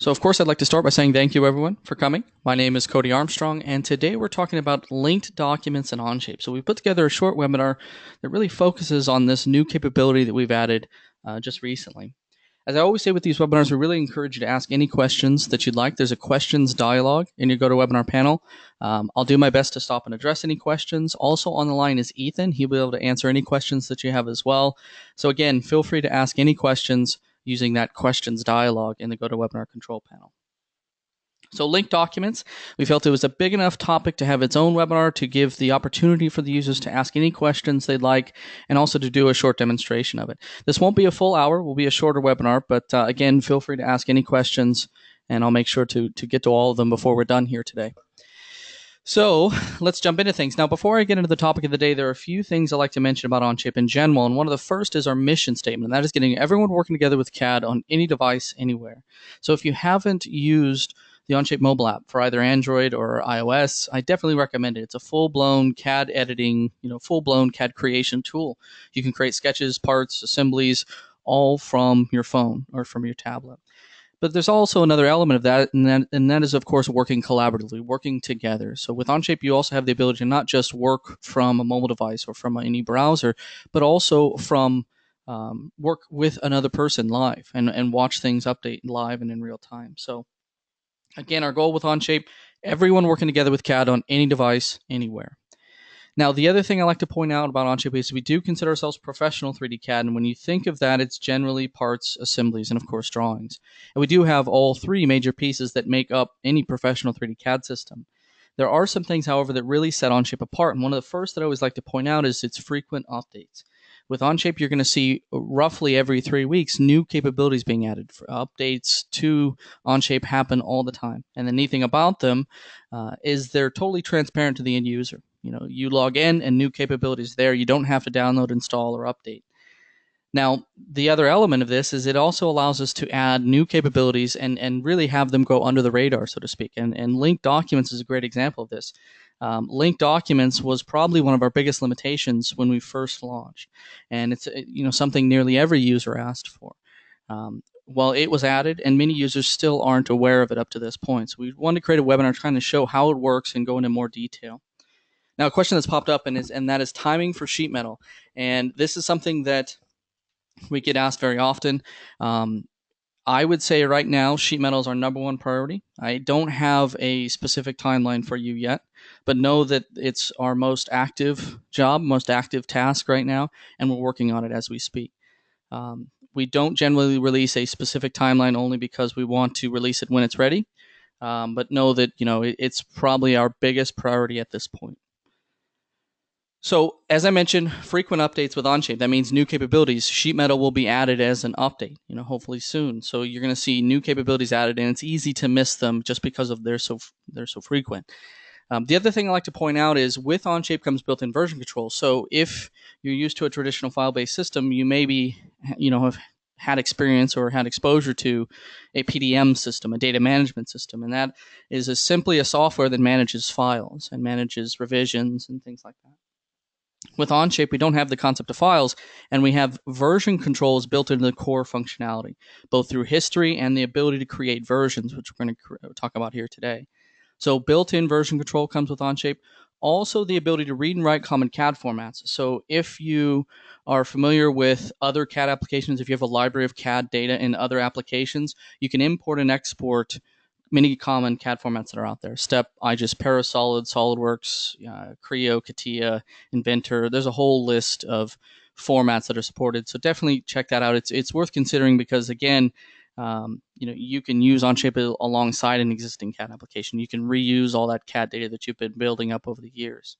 So, of course, I'd like to start by saying thank you, everyone, for coming. My name is Cody Armstrong, and today we're talking about linked documents in Onshape. So, we put together a short webinar that really focuses on this new capability that we've added just recently. As I always say with these webinars, we really encourage you to ask any questions that you'd like. There's a questions dialog in your GoToWebinar panel. I'll do my best to stop and address any questions. Also on the line is Ethan. He'll be able to answer any questions that you have as well. So again, feel free to ask any questions using that questions dialog in the GoToWebinar control panel. So linked documents, we felt it was a big enough topic to have its own webinar to give the opportunity for the users to ask any questions they'd like and also to do a short demonstration of it. This won't be a full hour, will be a shorter webinar, but again, feel free to ask any questions and I'll make sure to get to all of them before we're done here today. So let's jump into things. Now, before I get into the topic of the day, there are a few things I'd like to mention about Onshape in general, and one of the first is our mission statement, and that is getting everyone working together with CAD on any device anywhere. So if you haven't used the Onshape mobile app for either Android or iOS, I definitely recommend it. It's a full-blown CAD editing, full-blown CAD creation tool. You can create sketches, parts, assemblies, all from your phone or from your tablet. But there's also another element of that, and that is, of course, working collaboratively, working together. So with Onshape, you also have the ability to not just work from a mobile device or from any browser, but also from work with another person live and watch things update live and in real time. So again, our goal with Onshape, everyone working together with CAD on any device, anywhere. Now, the other thing I like to point out about Onshape is we do consider ourselves professional 3D CAD, and when you think of that, it's generally parts, assemblies, and of course drawings. And we do have all three major pieces that make up any professional 3D CAD system. There are some things, however, that really set Onshape apart, and one of the first that I always like to point out is its frequent updates. With Onshape, you're going to see roughly every 3 weeks new capabilities being added. Updates to Onshape happen all the time, and the neat thing about them is they're totally transparent to the end user. You log in and new capabilities there. You don't have to download, install, or update. Now, the other element of this is it also allows us to add new capabilities and really have them go under the radar, so to speak. And linked documents is a great example of this. Linked documents was probably one of our biggest limitations when we first launched. And it's something nearly every user asked for. Well, it was added, and many users still aren't aware of it up to this point. So we wanted to create a webinar trying to show how it works and go into more detail. Now, a question that's popped up and that is timing for sheet metal. And this is something that we get asked very often. I would say right now, sheet metal is our number one priority. I don't have a specific timeline for you yet, but know that it's our most active job, most active task right now, and we're working on it as we speak. We don't generally release a specific timeline only because we want to release it when it's ready, but know that it's probably our biggest priority at this point. So, as I mentioned, frequent updates with Onshape. That means new capabilities. Sheet metal will be added as an update, hopefully soon. So you're going to see new capabilities added, and it's easy to miss them just because of they're so frequent. The other thing I like to point out is with Onshape comes built-in version control. So if you're used to a traditional file-based system, you maybe have had experience or had exposure to a PDM system, a data management system, and that is simply a software that manages files and manages revisions and things like that. With Onshape, we don't have the concept of files, and we have version controls built into the core functionality, both through history and the ability to create versions, which we're going to talk about here today. So built-in version control comes with Onshape. Also, the ability to read and write common CAD formats. So if you are familiar with other CAD applications, if you have a library of CAD data in other applications, you can import and export many common CAD formats that are out there. STEP, IGES, Parasolid, SolidWorks, Creo, CATIA, Inventor. There's a whole list of formats that are supported. So definitely check that out. It's worth considering because, again, you can use Onshape alongside an existing CAD application. You can reuse all that CAD data that you've been building up over the years.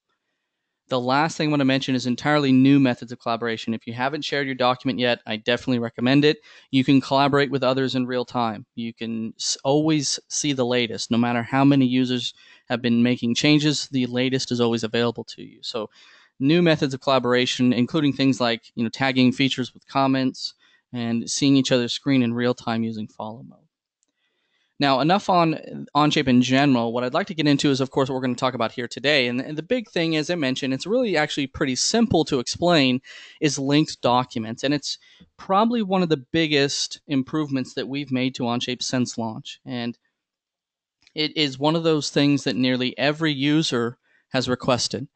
The last thing I want to mention is entirely new methods of collaboration. If you haven't shared your document yet, I definitely recommend it. You can collaborate with others in real time. You can always see the latest. No matter how many users have been making changes, the latest is always available to you. So new methods of collaboration, including things like tagging features with comments and seeing each other's screen in real time using follow mode. Now, enough on Onshape in general. What I'd like to get into is, of course, what we're going to talk about here today. And the big thing, as I mentioned, it's really actually pretty simple to explain, is linked documents. And it's probably one of the biggest improvements that we've made to Onshape since launch. And it is one of those things that nearly every user has requested.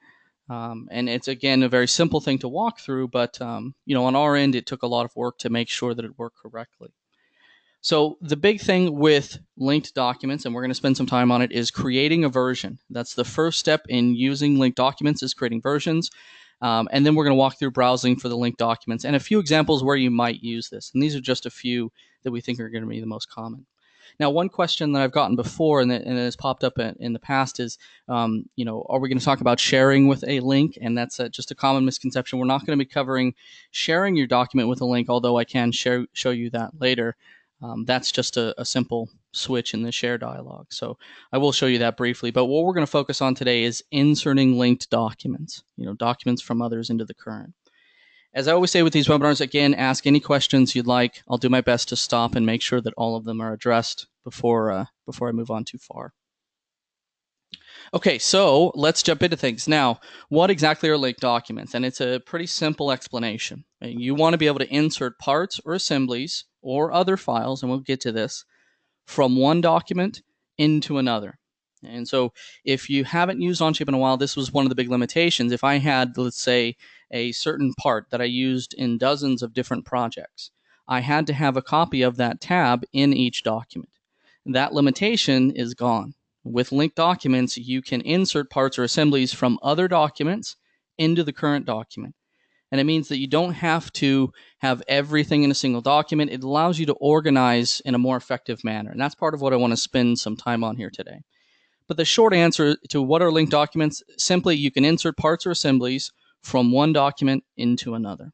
And it's, again, a very simple thing to walk through, but on our end, it took a lot of work to make sure that it worked correctly. So the big thing with linked documents, and we're going to spend some time on it, is creating a version. That's the first step in using linked documents, is creating versions. And then we're going to walk through browsing for the linked documents and a few examples where you might use this. And these are just a few that we think are going to be the most common. Now, one question that I've gotten before and that has popped up in the past is, are we going to talk about sharing with a link? And that's just a common misconception. We're not going to be covering sharing your document with a link, although I can show you that later. That's just a simple switch in the share dialog. So I will show you that briefly. But what we're going to focus on today is inserting linked documents, documents from others into the current. As I always say with these webinars, again, ask any questions you'd like. I'll do my best to stop and make sure that all of them are addressed before I move on too far. Okay, so let's jump into things. Now, what exactly are linked documents? And it's a pretty simple explanation. You want to be able to insert parts or assemblies or other files, and we'll get to this, from one document into another. And so if you haven't used Onshape in a while, this was one of the big limitations. If I had, let's say, a certain part that I used in dozens of different projects, I had to have a copy of that tab in each document. That limitation is gone. With linked documents, you can insert parts or assemblies from other documents into the current document. And it means that you don't have to have everything in a single document. It allows you to organize in a more effective manner. And that's part of what I want to spend some time on here today. But the short answer to what are linked documents, simply you can insert parts or assemblies from one document into another.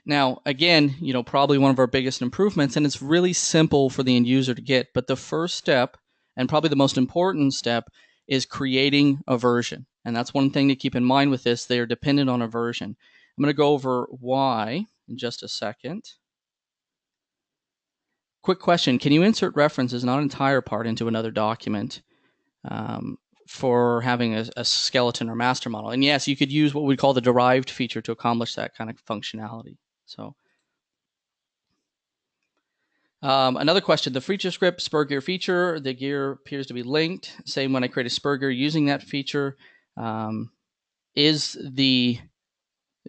Now, again, probably one of our biggest improvements, and it's really simple for the end user to get, but the first step, and probably the most important step, is creating a version. And that's one thing to keep in mind with this. They are dependent on a version. I'm going to go over why in just a second. Quick question. Can you insert references, not an entire part, into another document for having a skeleton or master model? And yes, you could use what we call the derived feature to accomplish that kind of functionality. So another question, the feature script spur gear feature, the gear appears to be linked. Same when I create a spur gear using that feature. Is the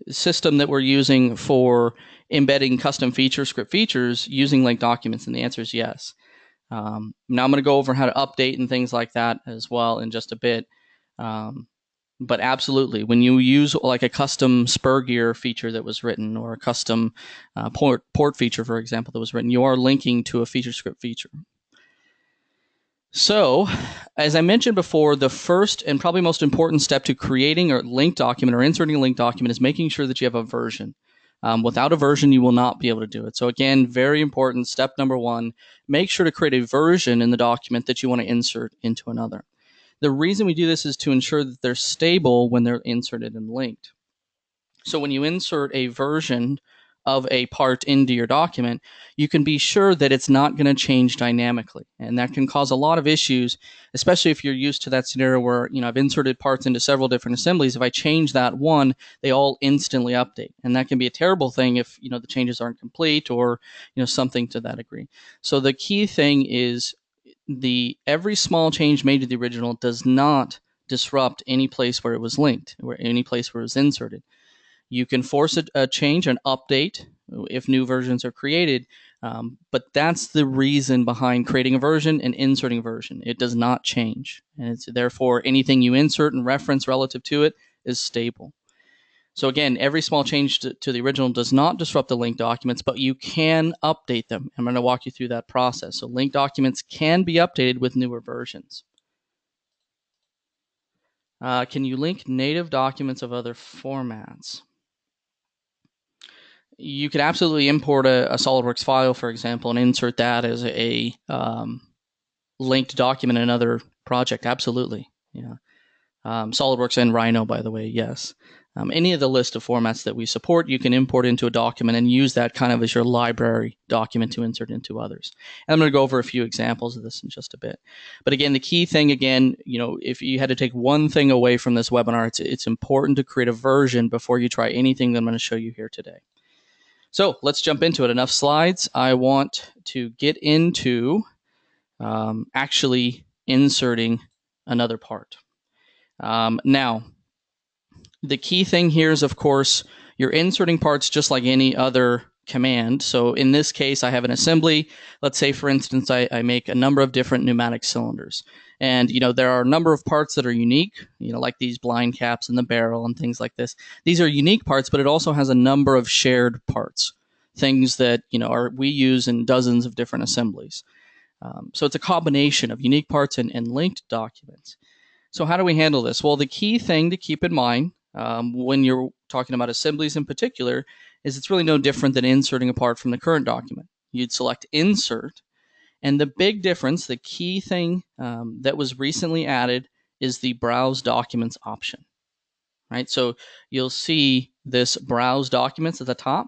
system that we're using for embedding custom feature script features using linked documents? And the answer is yes. Now I'm going to go over how to update and things like that as well in just a bit. But absolutely, when you use like a custom spur gear feature that was written, or a custom port feature, for example, that was written, you are linking to a feature script feature. So, as I mentioned before, the first and probably most important step to creating a linked document or inserting a linked document is making sure that you have a version. Without a version, you will not be able to do it. So again, very important, step number one, make sure to create a version in the document that you want to insert into another. The reason we do this is to ensure that they're stable when they're inserted and linked. So when you insert a version of a part into your document, you can be sure that it's not going to change dynamically. And that can cause a lot of issues, especially if you're used to that scenario where, I've inserted parts into several different assemblies. If I change that one, they all instantly update. And that can be a terrible thing if, the changes aren't complete or, something to that degree. So the key thing is every small change made to the original does not disrupt any place where it was linked, or any place where it was inserted. You can force a change, an update, if new versions are created, but that's the reason behind creating a version and inserting a version. It does not change, and it's therefore anything you insert and reference relative to it is stable. So again, every small change to the original does not disrupt the linked documents, but you can update them. I'm going to walk you through that process. So linked documents can be updated with newer versions. Can you link native documents of other formats? You could absolutely import a SolidWorks file, for example, and insert that as a linked document in another project. Absolutely. Yeah. SolidWorks and Rhino, by the way, yes. any of the list of formats that we support, you can import into a document and use that kind of as your library document to insert into others. And I'm going to go over a few examples of this in just a bit. But again, the key thing, again, if you had to take one thing away from this webinar, it's important to create a version before you try anything that I'm going to show you here today. So let's jump into it. Enough slides. I want to get into actually inserting another part. Now, the key thing here is, of course, you're inserting parts just like any other command. So in this case, I have an assembly. Let's say, for instance, I make a number of different pneumatic cylinders. And, there are a number of parts that are unique, like these blind caps and the barrel and things like this. These are unique parts, but it also has a number of shared parts, things that, we use in dozens of different assemblies. So it's a combination of unique parts and linked documents. So how do we handle this? Well, the key thing to keep in mind when you're talking about assemblies in particular is it's really no different than inserting a part from the current document. You'd select Insert, and the big difference, the key thing that was recently added is the Browse Documents option. Right? So you'll see this Browse Documents at the top,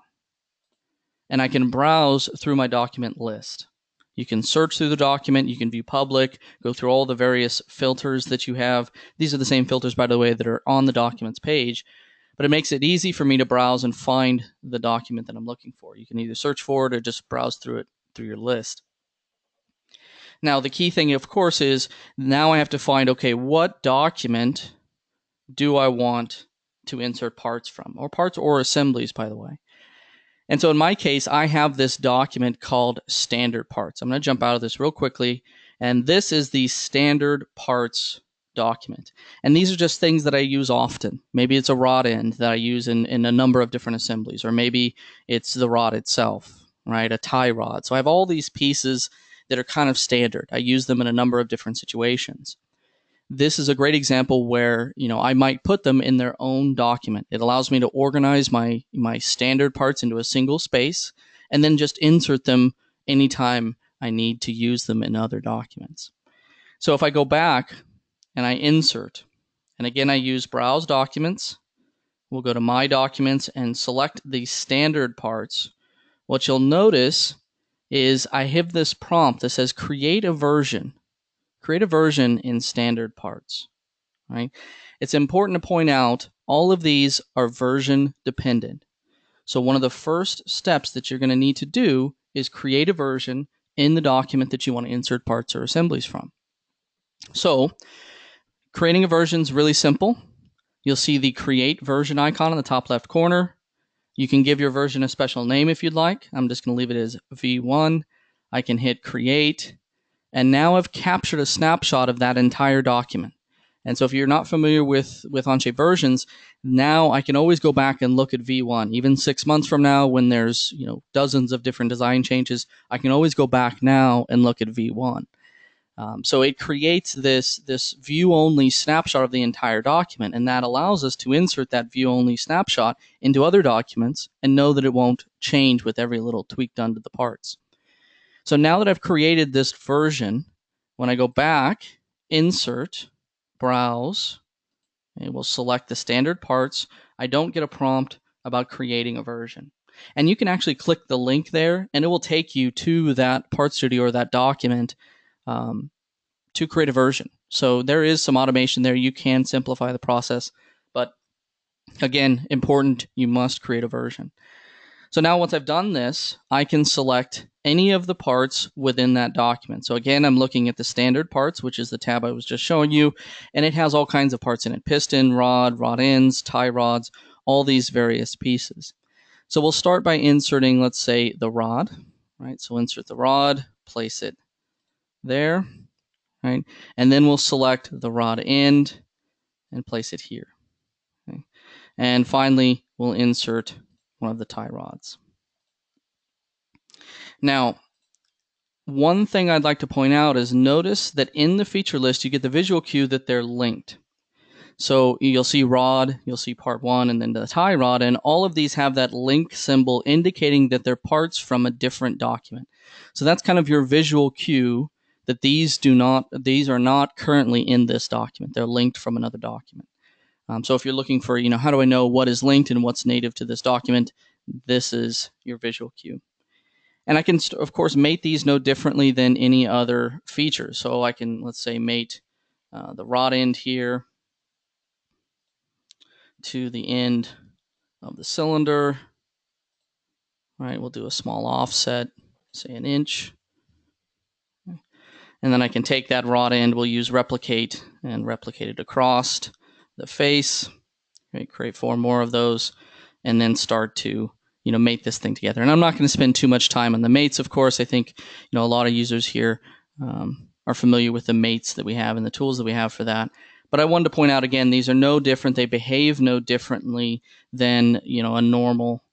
and I can browse through my document list. You can search through the document, you can view public, go through all the various filters that you have. These are the same filters, by the way, that are on the documents page, but it makes it easy for me to browse and find the document that I'm looking for. You can either search for it or just browse through it through your list. Now, the key thing, of course, is now I have to find, okay, what document do I want to insert parts from, or parts or assemblies, by the way. And so in my case, I have this document called standard parts. I'm going to jump out of this real quickly. And this is the standard parts document. And these are just things that I use often. Maybe it's a rod end that I use in a number of different assemblies, or maybe it's the rod itself, right? A tie rod. So I have all these pieces that are kind of standard. I use them in a number of different situations. This is a great example where, I might put them in their own document. It allows me to organize my standard parts into a single space and then just insert them anytime I need to use them in other documents. So if I go back and I insert, and again, I use Browse Documents, we'll go to My Documents and select the standard parts. What you'll notice is I have this prompt that says create a version. Create a version in standard parts, right? It's important to point out all of these are version dependent. So one of the first steps that you're going to need to do is create a version in the document that you want to insert parts or assemblies from. So creating a version is really simple. You'll see the create version icon in the top left corner. You can give your version a special name if you'd like. I'm just going to leave it as V1. I can hit create. And now I've captured a snapshot of that entire document. And so if you're not familiar with Onshape versions, now I can always go back and look at V1. Even 6 months from now, when there's dozens of different design changes, I can always go back now and look at V1. So it creates this view-only snapshot of the entire document, and that allows us to insert that view-only snapshot into other documents and know that it won't change with every little tweak done to the parts. So now that I've created this version, when I go back, Insert, Browse, and we'll select the standard parts, I don't get a prompt about creating a version. And you can actually click the link there, and it will take you to that Part Studio or that document to create a version. So there is some automation there. You can simplify the process, but again, important, you must create a version. So now once I've done this, I can select any of the parts within that document. So again, I'm looking at the standard parts, which is the tab I was just showing you, and it has all kinds of parts in it: piston, rod, rod ends, tie rods, all these various pieces. So we'll start by inserting, let's say, the rod, right? So insert the rod, place it there, right? And then we'll select the rod end and place it here. Okay? And finally, we'll insert one of the tie rods. Now, one thing I'd like to point out is notice that in the feature list, you get the visual cue that they're linked. So you'll see rod, you'll see part 1, and then the tie rod, and all of these have that link symbol indicating that they're parts from a different document. So that's kind of your visual cue that these are not currently in this document. They're linked from another document. So if you're looking for, how do I know what is linked and what's native to this document, this is your visual cue. And I can, of course, mate these no differently than any other feature. So I can, let's say, mate the rod end here to the end of the cylinder. All right, we'll do a small offset, say an inch. And then I can take that rod end, we'll use replicate and replicate it across the face. Right, create 4 more of those, and then start to mate this thing together. And I'm not going to spend too much time on the mates, of course. I think a lot of users here are familiar with the mates that we have and the tools that we have for that. But I wanted to point out again, these are no different. They behave no differently than a normal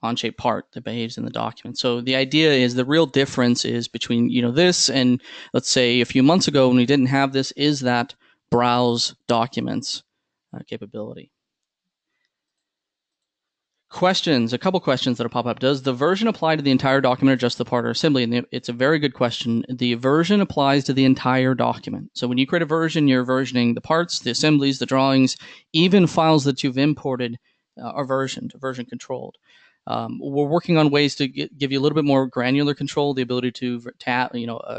Onshape part that behaves in the document. So the idea is the real difference is between this and, let's say, a few months ago when we didn't have this, is that browse documents capability. Questions, a couple questions that'll pop up. Does the version apply to the entire document or just the part or assembly? And it's a very good question. The version applies to the entire document. So when you create a version, you're versioning the parts, the assemblies, the drawings, even files that you've imported are versioned, version controlled. We're working on ways to give you a little bit more granular control, the ability to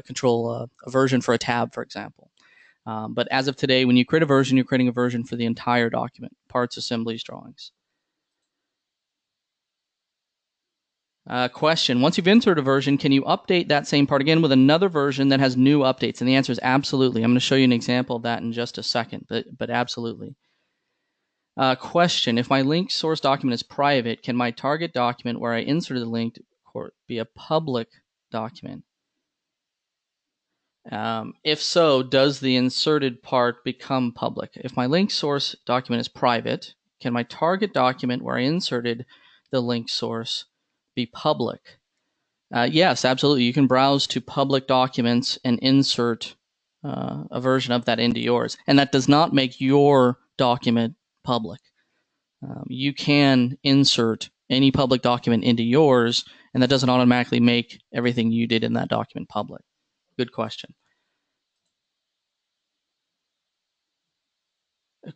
control a version for a tab, for example. But as of today, when you create a version, you're creating a version for the entire document, parts, assemblies, drawings. Question, once you've inserted a version, can you update that same part again with another version that has new updates? And the answer is absolutely. I'm going to show you an example of that in just a second, but absolutely. Question, if my linked source document is private, can my target document where I inserted the link be a public document? If so, does the inserted part become public? If my linked source document is private, can my target document where I inserted the linked source be public? Yes, absolutely. You can browse to public documents and insert a version of that into yours. And that does not make your document public. You can insert any public document into yours, and that doesn't automatically make everything you did in that document public. Good question.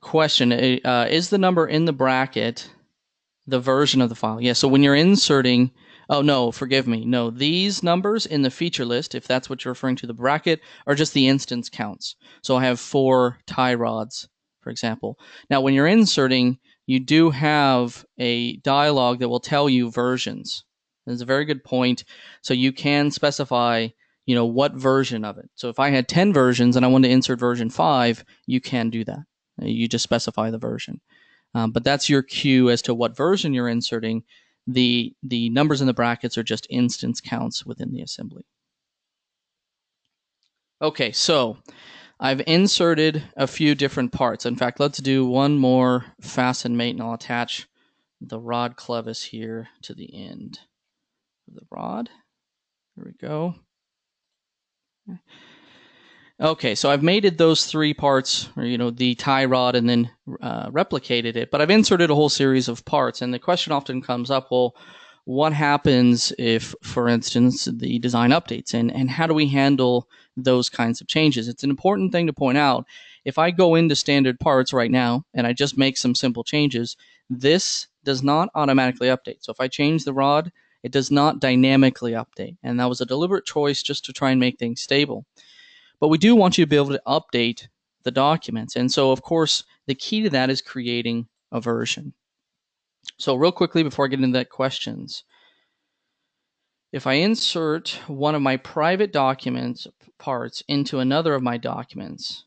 Question, is the number in the bracket the version of the file? Yeah, so when you're inserting, oh no, forgive me. No, these numbers in the feature list, if that's what you're referring to, the bracket, are just the instance counts. So I have 4 tie rods, for example. Now, when you're inserting, you do have a dialog that will tell you versions. That's a very good point. So you can specify, what version of it. So if I had 10 versions and I wanted to insert version 5, you can do that. You just specify the version. But that's your cue as to what version you're inserting. The numbers in the brackets are just instance counts within the assembly. Okay, so I've inserted a few different parts. In fact, let's do one more fasten mate, and I'll attach the rod clevis here to the end of the rod. There we go. Okay, so I've mated those 3 parts, or the tie rod, and then replicated it. But I've inserted a whole series of parts, and the question often comes up: well, what happens if, for instance, the design updates, and how do we handle those kinds of changes? It's an important thing to point out. If I go into standard parts right now and I just make some simple changes, this does not automatically update. So if I change the rod, it does not dynamically update, and that was a deliberate choice just to try and make things stable. But we do want you to be able to update the documents. And so, of course, the key to that is creating a version. So real quickly, before I get into that questions, if I insert one of my private documents parts into another of my documents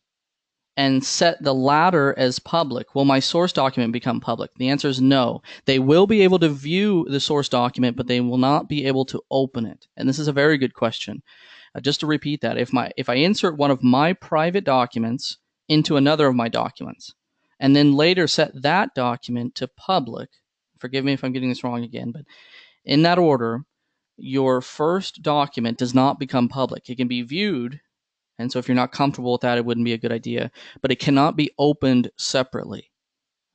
and set the latter as public, will my source document become public? The answer is no. They will be able to view the source document, but they will not be able to open it. And this is a very good question. Just to repeat that, if I insert one of my private documents into another of my documents, and then later set that document to public, forgive me if I'm getting this wrong again, but in that order, your first document does not become public. It can be viewed, and so if you're not comfortable with that, it wouldn't be a good idea, but it cannot be opened separately.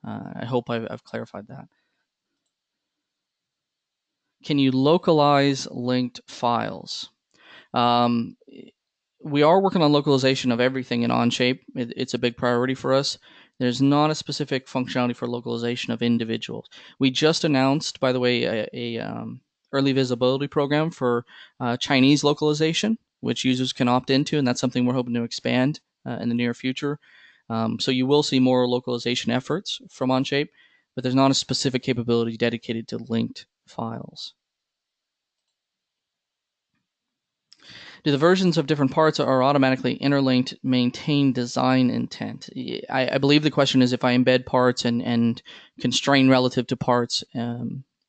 I hope I've clarified that. Can you localize linked files? We are working on localization of everything in Onshape. It's a big priority for us. There's not a specific functionality for localization of individuals. We just announced, by the way, a early visibility program for Chinese localization, which users can opt into, and that's something we're hoping to expand in the near future. So you will see more localization efforts from Onshape, but there's not a specific capability dedicated to linked files. Do the versions of different parts are automatically interlinked maintain design intent? I believe the question is if I embed parts and constrain relative to parts,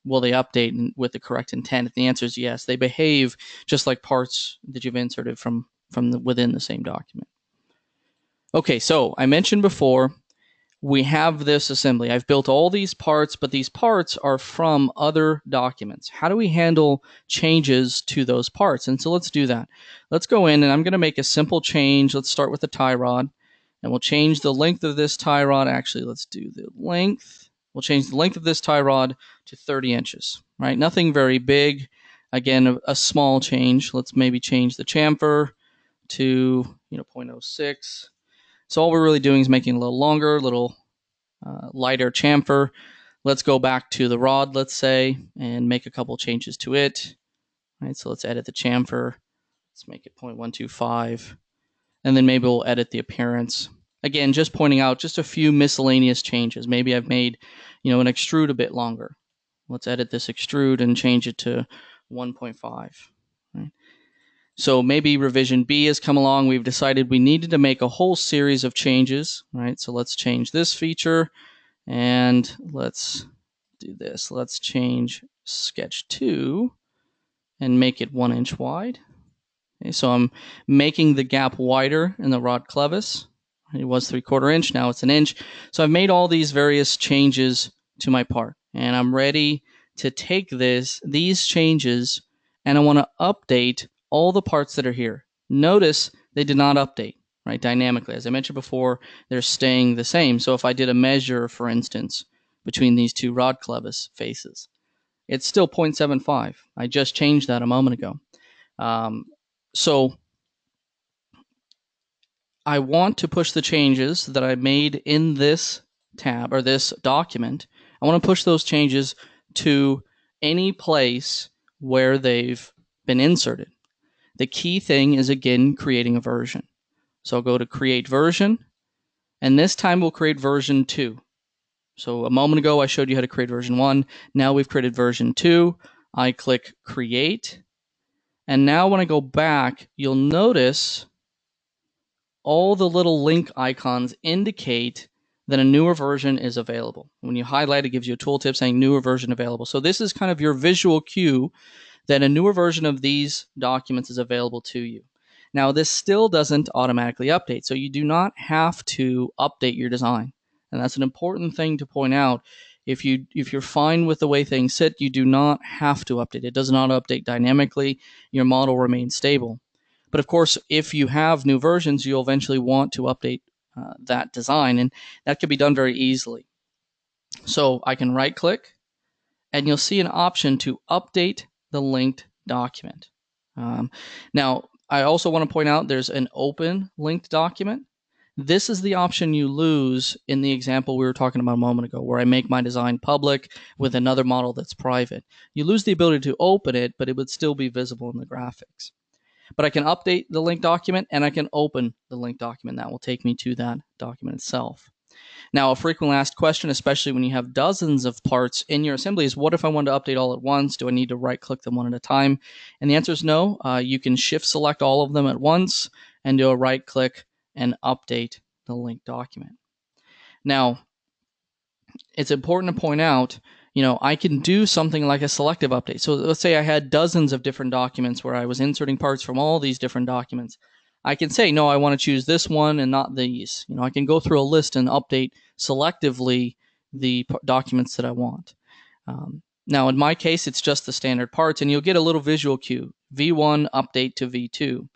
will they update with the correct intent? The answer is yes. They behave just like parts that you've inserted from within the same document. Okay, so I mentioned before, we have this assembly. I've built all these parts, but these parts are from other documents. How do we handle changes to those parts? And so let's do that. Let's go in, and I'm going to make a simple change. Let's start with the tie rod, and we'll change the length of this tie rod. Actually, let's do the length. We'll change the length of this tie rod to 30 inches, right? Nothing very big. Again, a small change. Let's maybe change the chamfer to 0.06. So all we're really doing is making it a little longer, a little lighter chamfer. Let's go back to the rod, let's say, and make a couple changes to it. All right, so let's edit the chamfer. Let's make it 0.125. And then maybe we'll edit the appearance. Again, just pointing out just a few miscellaneous changes. Maybe I've made an extrude a bit longer. Let's edit this extrude and change it to 1.5. Right? So maybe revision B has come along. We've decided we needed to make a whole series of changes, right? So let's change this feature, and let's do this. Let's change sketch 2 and make it 1 inch wide. Okay, so I'm making the gap wider in the rod clevis. It was 3/4 inch, now it's 1 inch. So I've made all these various changes to my part, and I'm ready to take these changes, and I want to update all the parts that are here. Notice they did not update, right, dynamically. As I mentioned before, they're staying the same. So if I did a measure, for instance, between these two rod clevis faces, it's still 0.75. I just changed that a moment ago. So I want to push the changes that I made in this tab or this document. I want to push those changes to any place where they've been inserted. The key thing is, again, creating a version. So I'll go to create version, and this time we'll create version 2. So a moment ago I showed you how to create version 1. Now we've created version 2. I click create, and now when I go back, you'll notice all the little link icons indicate that a newer version is available. When you highlight, it gives you a tooltip saying newer version available. So this is kind of your visual cue that a newer version of these documents is available to you. Now, this still doesn't automatically update, so you do not have to update your design. And that's an important thing to point out. If you're fine with the way things sit, you do not have to update. It does not update dynamically. Your model remains stable. But of course, if you have new versions, you'll eventually want to update that design, and that can be done very easily. So I can right-click, and you'll see an option to update the linked document. Now, I also want to point out there's an open linked document. This is the option you lose in the example we were talking about a moment ago, where I make my design public with another model that's private. You lose the ability to open it, but it would still be visible in the graphics. But I can update the linked document, and I can open the linked document. That will take me to that document itself. Now, a frequently asked question, especially when you have dozens of parts in your assembly, is what if I want to update all at once? Do I need to right-click them one at a time? And the answer is no. You can shift-select all of them at once and do a right-click and update the linked document. Now, it's important to point out, I can do something like a selective update. So let's say I had dozens of different documents where I was inserting parts from all these different documents. I can say, no, I want to choose this one and not these. I can go through a list and update selectively the documents that I want. Now, in my case, it's just the standard parts, and you'll get a little visual cue. V1 update to V2.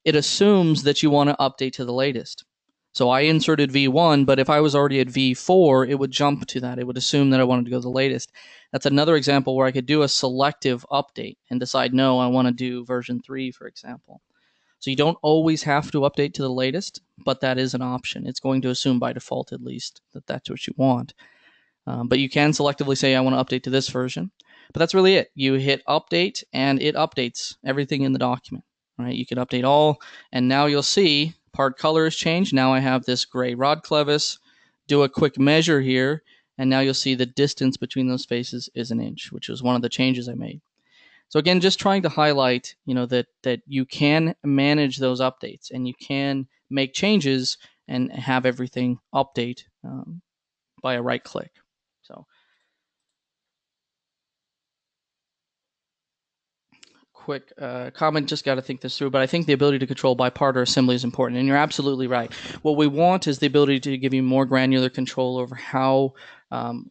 It assumes that you want to update to the latest. So I inserted V1, but if I was already at V4, it would jump to that. It would assume that I wanted to go to the latest. That's another example where I could do a selective update and decide, no, I want to do version 3, for example. So you don't always have to update to the latest, but that is an option. It's going to assume by default, at least, that that's what you want. But you can selectively say, I want to update to this version. But that's really it. You hit update, and it updates everything in the document. Right? You can update all, and now you'll see part color has changed. Now I have this gray rod clevis. Do a quick measure here, and now you'll see the distance between those faces is 1 inch, which was one of the changes I made. So again, just trying to highlight, that you can manage those updates, and you can make changes and have everything update by a right click. So quick comment, just got to think this through, but I think the ability to control by part or assembly is important, and you're absolutely right. What we want is the ability to give you more granular control over how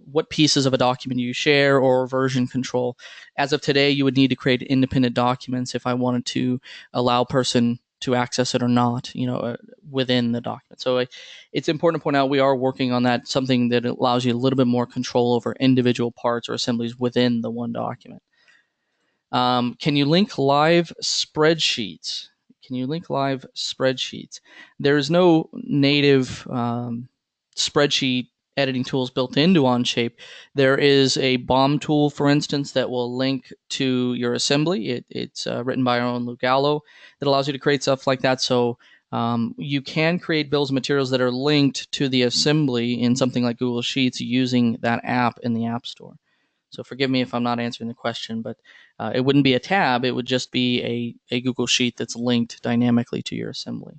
what pieces of a document you share, or version control. As of today, you would need to create independent documents if I wanted to allow a person to access it or not, within the document. So it's important to point out we are working on that, something that allows you a little bit more control over individual parts or assemblies within the one document. Can you link live spreadsheets? Can you link live spreadsheets? There's no native spreadsheet editing tools built into Onshape. There is a BOM tool, for instance, that will link to your assembly. It's written by our own Lou Gallo that allows you to create stuff like that. So you can create bills of materials that are linked to the assembly in something like Google Sheets using that app in the App Store. So forgive me if I'm not answering the question, but it wouldn't be a tab. It would just be a Google Sheet that's linked dynamically to your assembly.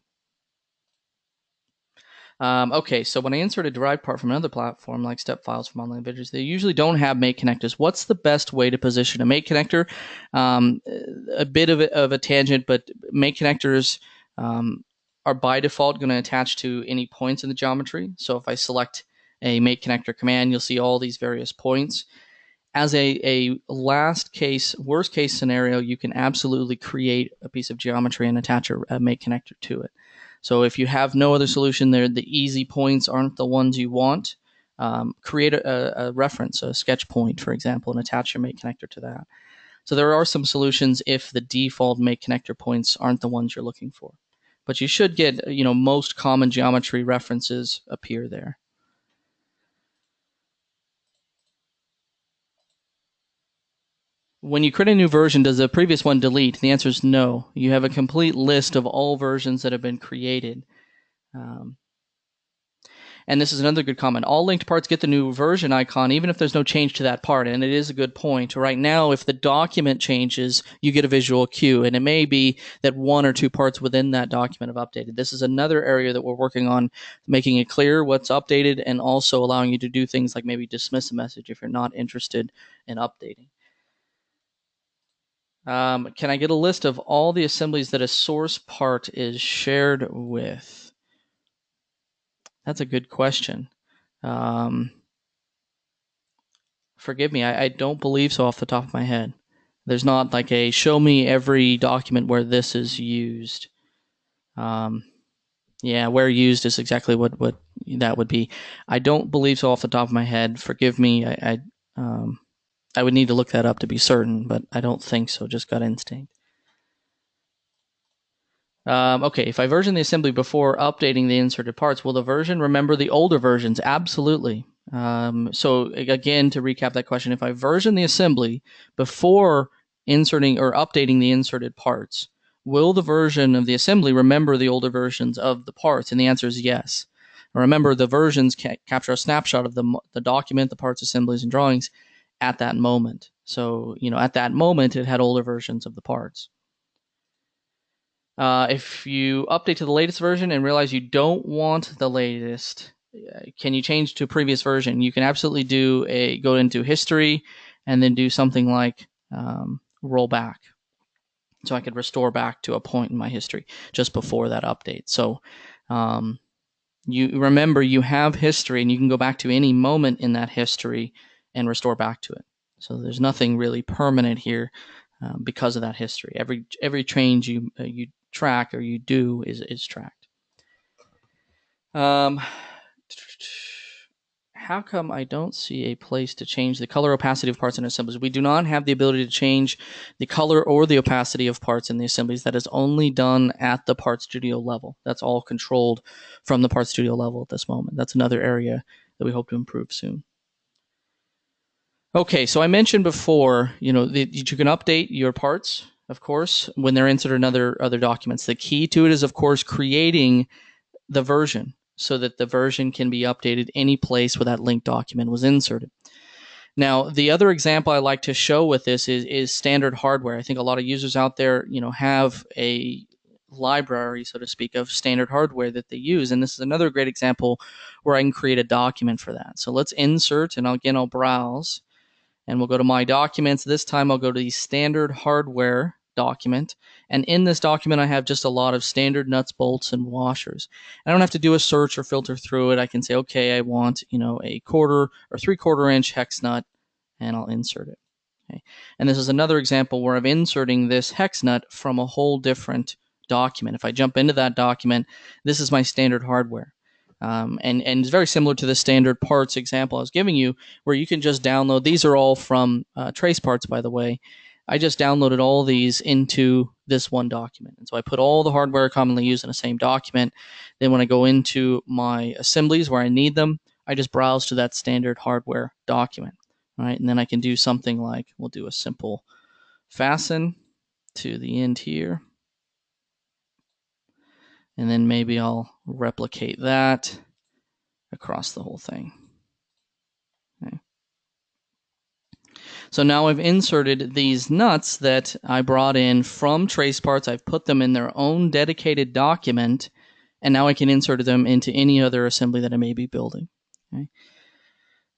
Okay, so when I insert a derived part from another platform, like step files from online videos, they usually don't have make connectors. What's the best way to position a make connector? A bit of a tangent, but make connectors are by default going to attach to any points in the geometry. So if I select a make connector command, you'll see all these various points. As a last case, worst case scenario, you can absolutely create a piece of geometry and attach a make connector to it. So if you have no other solution there, the easy points aren't the ones you want, create a reference, a sketch point, for example, and attach your make connector to that. So there are some solutions if the default make connector points aren't the ones you're looking for. But you should get, most common geometry references appear there. When you create a new version, does the previous one delete? The answer is no. You have a complete list of all versions that have been created. And this is another good comment. All linked parts get the new version icon, even if there's no change to that part. And it is a good point. Right now, if the document changes, you get a visual cue. And it may be that one or two parts within that document have updated. This is another area that we're working on, making it clear what's updated, and also allowing you to do things like maybe dismiss a message if you're not interested in updating. Can I get a list of all the assemblies that a source part is shared with? That's a good question. Forgive me, I don't believe so off the top of my head. There's not like a show me every document where this is used. Yeah, where used is exactly what that would be. I don't believe so off the top of my head. Forgive me. I would need to look that up to be certain, but I don't think so. Just gut instinct. Okay, if I version the assembly before updating the inserted parts, will the version remember the older versions? Absolutely. So again, to recap that question, if I version the assembly before inserting or updating the inserted parts, will the version of the assembly remember the older versions of the parts? And the answer is yes. Remember, the versions capture a snapshot of the document, the parts, assemblies, and drawings at that moment. So, at that moment, it had older versions of the parts. If you update to the latest version and realize you don't want the latest, can you change to a previous version? You can absolutely go into history and then do something like roll back. So I could restore back to a point in my history just before that update. So you remember you have history, and you can go back to any moment in that history and restore back to it. So there's nothing really permanent here because of that history. Every change you track or you do is tracked. How how come I don't see a place to change the color opacity of parts in assemblies? We do not have the ability to change the color or the opacity of parts in the assemblies. That is only done at the Part Studio level. That's all controlled from the Part Studio level at this moment. That's another area that we hope to improve soon. Okay, so I mentioned before, that you can update your parts, of course, when they're inserted in other documents. The key to it is, of course, creating the version so that the version can be updated any place where that linked document was inserted. Now, the other example I like to show with this is standard hardware. I think a lot of users out there, have a library, so to speak, of standard hardware that they use. And this is another great example where I can create a document for that. So let's insert, and again, I'll browse. And we'll go to My Documents. This time I'll go to the Standard Hardware document. And in this document, I have just a lot of standard nuts, bolts, and washers. I don't have to do a search or filter through it. I can say, okay, I want, a 1/4 or 3/4 inch hex nut, and I'll insert it. Okay. And this is another example where I'm inserting this hex nut from a whole different document. If I jump into that document, this is my standard hardware. And it's very similar to the standard parts example I was giving you, where you can just download. These are all from Trace Parts, by the way. I just downloaded all these into this one document. And so I put all the hardware commonly used in the same document. Then when I go into my assemblies where I need them, I just browse to that standard hardware document. All right, and then I can do something like, we'll do a simple fasten to the end here. And then maybe I'll replicate that across the whole thing. Okay. So now I've inserted these nuts that I brought in from Trace Parts. I've put them in their own dedicated document, and now I can insert them into any other assembly that I may be building. Okay.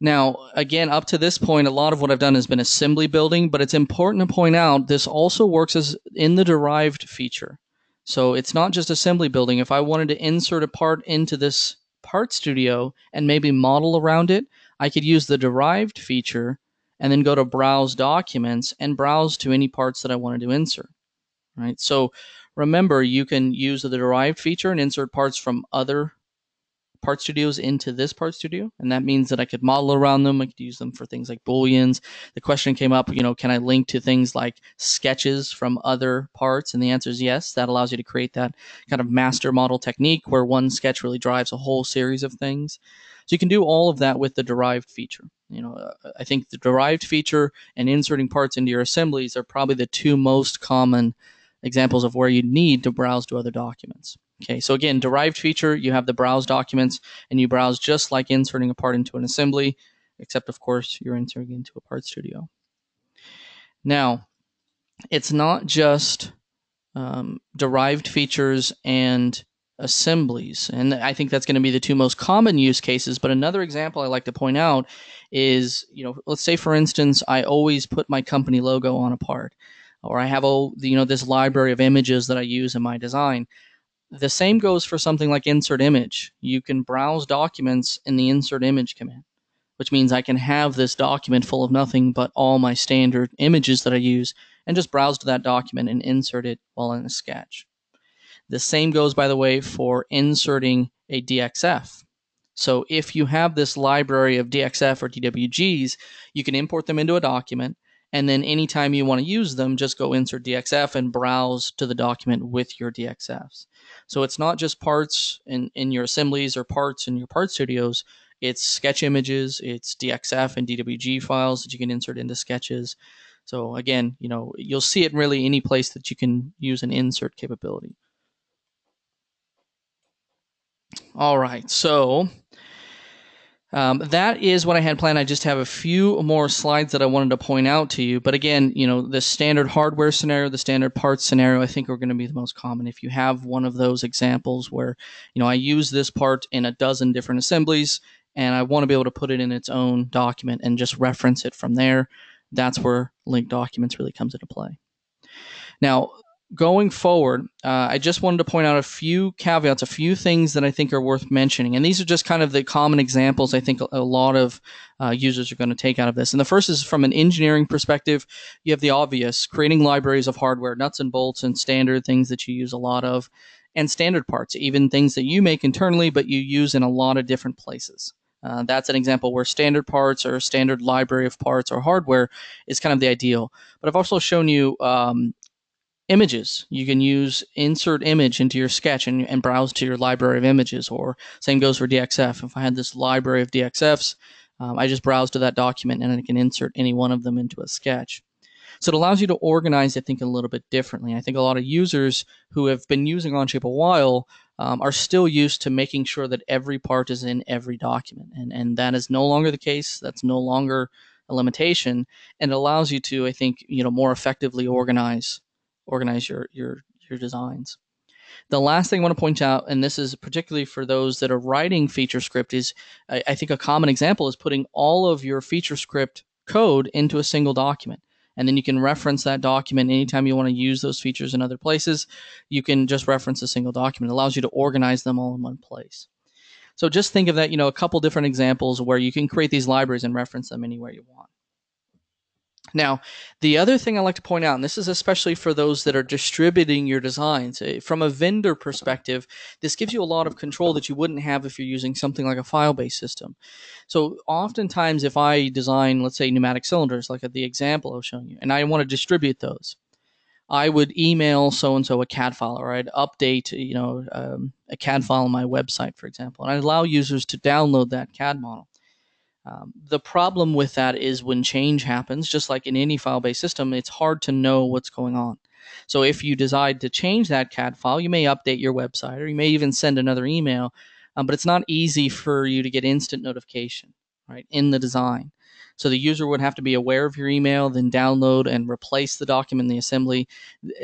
Now, again, up to this point, a lot of what I've done has been assembly building, but it's important to point out this also works as in the derived feature. So it's not just assembly building. If I wanted to insert a part into this Part Studio and maybe model around it, I could use the derived feature and then go to Browse Documents and browse to any parts that I wanted to insert. Right? So remember, you can use the derived feature and insert parts from other Part Studios into this Part Studio, and that means that I could model around them. I could use them for things like booleans. The question came up, can I link to things like sketches from other parts? And the answer is yes. That allows you to create that kind of master model technique where one sketch really drives a whole series of things. So you can do all of that with the derived feature. I think the derived feature and inserting parts into your assemblies are probably the two most common examples of where you need to browse to other documents. Okay, so again, derived feature, you have the browse documents, and you browse just like inserting a part into an assembly, except, of course, you're inserting into a Part Studio. Now, it's not just derived features and assemblies, and I think that's going to be the two most common use cases, but another example I like to point out is, let's say, for instance, I always put my company logo on a part, or I have this library of images that I use in my design. The same goes for something like insert image. You can browse documents in the insert image command, which means I can have this document full of nothing but all my standard images that I use and just browse to that document and insert it while in a sketch. The same goes, by the way, for inserting a DXF. So if you have this library of DXF or DWGs, you can import them into a document, and then anytime you want to use them, just go insert DXF and browse to the document with your DXFs. So it's not just parts in your assemblies or parts in your Part Studios. It's sketch images, it's DXF and DWG files that you can insert into sketches. So again, you'll see it really any place that you can use an insert capability. All right, so that is what I had planned. I just have a few more slides that I wanted to point out to you. But again, the standard hardware scenario, the standard parts scenario, I think are going to be the most common. If you have one of those examples where, I use this part in a dozen different assemblies and I want to be able to put it in its own document and just reference it from there, that's where linked documents really comes into play. Now, going forward, I just wanted to point out a few caveats, a few things that I think are worth mentioning. And these are just kind of the common examples I think a lot of users are going to take out of this. And the first is from an engineering perspective. You have the obvious, creating libraries of hardware, nuts and bolts, and standard things that you use a lot of, and standard parts, even things that you make internally but you use in a lot of different places. That's an example where standard parts or standard library of parts or hardware is kind of the ideal. But I've also shown you images. You can use insert image into your sketch and browse to your library of images, or same goes for DXF. If I had this library of DXFs, I just browse to that document and I can insert any one of them into a sketch. So it allows you to organize, I think, a little bit differently. I think a lot of users who have been using Onshape a while are still used to making sure that every part is in every document. And that is no longer the case. That's no longer a limitation. And it allows you to, I think, more effectively organize your designs. The last thing I want to point out, and this is particularly for those that are writing feature script, is I think a common example is putting all of your feature script code into a single document. And then you can reference that document anytime you want to use those features in other places. You can just reference a single document. It allows you to organize them all in one place. So just think of that, a couple different examples where you can create these libraries and reference them anywhere you want. Now, the other thing I like to point out, and this is especially for those that are distributing your designs, from a vendor perspective, this gives you a lot of control that you wouldn't have if you're using something like a file-based system. So oftentimes if I design, let's say, pneumatic cylinders, like the example I was showing you, and I want to distribute those, I would email so-and-so a CAD file, or I'd update a CAD file on my website, for example, and I'd allow users to download that CAD model. The problem with that is when change happens, just like in any file-based system, it's hard to know what's going on. So if you decide to change that CAD file, you may update your website, or you may even send another email, but it's not easy for you to get instant notification, right, in the design. So the user would have to be aware of your email, then download and replace the document in the assembly.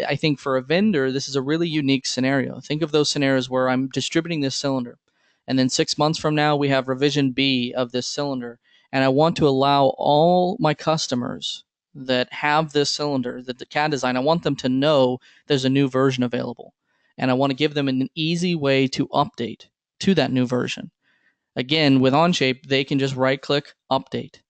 I think for a vendor, this is a really unique scenario. Think of those scenarios where I'm distributing this cylinder, and then 6 months from now, we have revision B of this cylinder. And I want to allow all my customers that have this cylinder, that the CAD design, I want them to know there's a new version available. And I want to give them an easy way to update to that new version. Again, with Onshape, they can just right-click, update.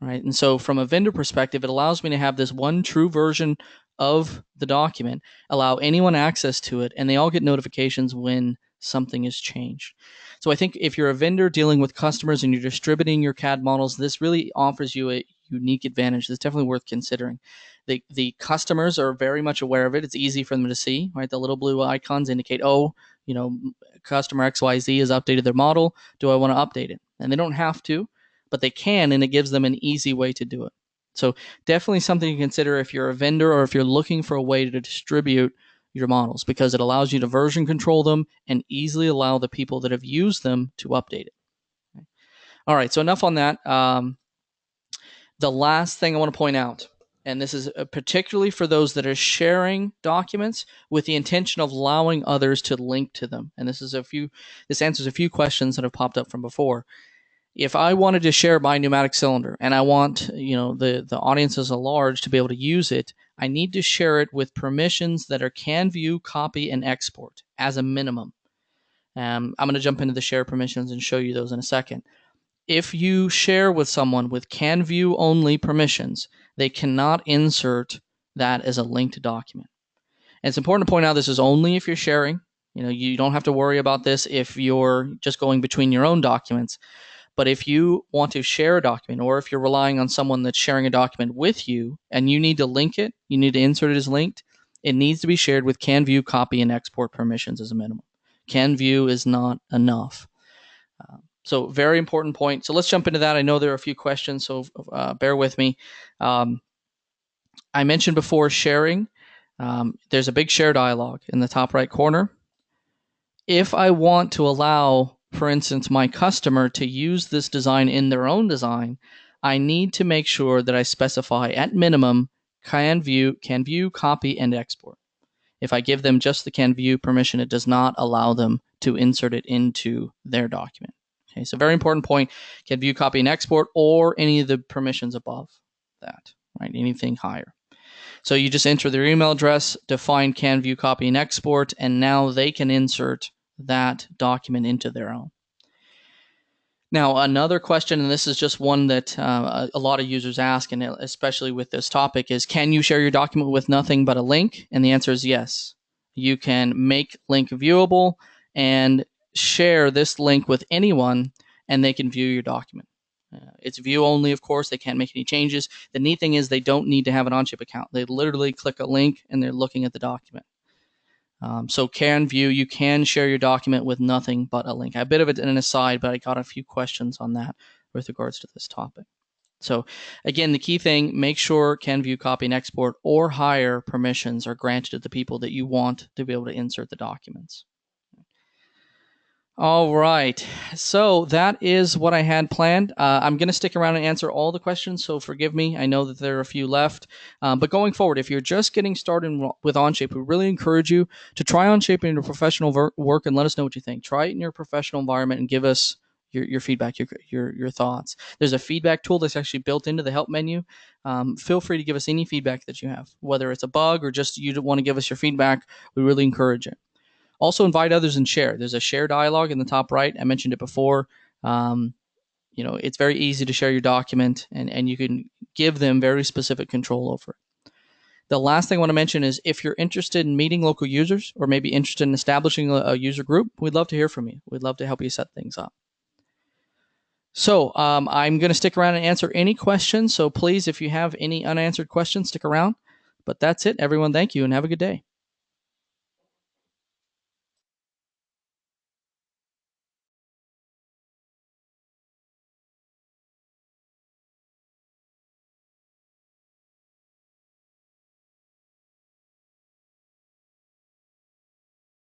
Right? And so from a vendor perspective, it allows me to have this one true version of the document, allow anyone access to it, and they all get notifications when something is changed. So I think if you're a vendor dealing with customers and you're distributing your CAD models, this really offers you a unique advantage that's definitely worth considering. The customers are very much aware of it. It's easy for them to see, right? The little blue icons indicate, customer XYZ has updated their model. Do I want to update it? And they don't have to, but they can, and it gives them an easy way to do it. So definitely something to consider if you're a vendor or if you're looking for a way to distribute your models, because it allows you to version control them and easily allow the people that have used them to update it. Okay. All right, so enough on that. The last thing I want to point out, and this is particularly for those that are sharing documents with the intention of allowing others to link to them. And this answers a few questions that have popped up from before. If I wanted to share my pneumatic cylinder and I want, the audience as a large to be able to use it, I need to share it with permissions that are can view, copy, and export as a minimum. I'm going to jump into the share permissions and show you those in a second. If you share with someone with can view only permissions, they cannot insert that as a linked document. And it's important to point out this is only if you're sharing. You don't have to worry about this if you're just going between your own documents. But if you want to share a document, or if you're relying on someone that's sharing a document with you and you need to link it, you need to insert it as linked, it needs to be shared with can view, copy, and export permissions as a minimum. Can view is not enough. So very important point. So let's jump into that. I know there are a few questions, so bear with me. I mentioned before sharing. There's a big share dialog in the top right corner. If I want to allow, for instance, my customer to use this design in their own design, I need to make sure that I specify at minimum can view, copy, and export. If I give them just the can view permission, it does not allow them to insert it into their document. Okay, so very important point, can view, copy, and export, or any of the permissions above that, right? Anything higher. So you just enter their email address, define can view, copy, and export, and now they can insert that document into their own. Now, another question, and this is just one that a lot of users ask, and especially with this topic, is can you share your document with nothing but a link? And the answer is yes. You can make link viewable and share this link with anyone and they can view your document. It's view only, of course. They can't make any changes. The neat thing is they don't need to have an Onshape account. They literally click a link and they're looking at the document. So can view, you can share your document with nothing but a link. A bit of it in an aside, but I got a few questions on that with regards to this topic. So again, the key thing, make sure can view, copy, and export or higher permissions are granted to the people that you want to be able to insert the documents. All right, so that is what I had planned. I'm going to stick around and answer all the questions, so forgive me. I know that there are a few left, but going forward, if you're just getting started with Onshape, we really encourage you to try Onshape in your professional work and let us know what you think. Try it in your professional environment and give us your feedback, your thoughts. There's a feedback tool that's actually built into the help menu. Feel free to give us any feedback that you have, whether it's a bug or just you want to give us your feedback. We really encourage it. Also, invite others and share. There's a share dialog in the top right. I mentioned it before. It's very easy to share your document, and you can give them very specific control over it. The last thing I want to mention is if you're interested in meeting local users or maybe interested in establishing a user group, we'd love to hear from you. We'd love to help you set things up. So I'm going to stick around and answer any questions. So please, if you have any unanswered questions, stick around. But that's it, everyone. Thank you and have a good day.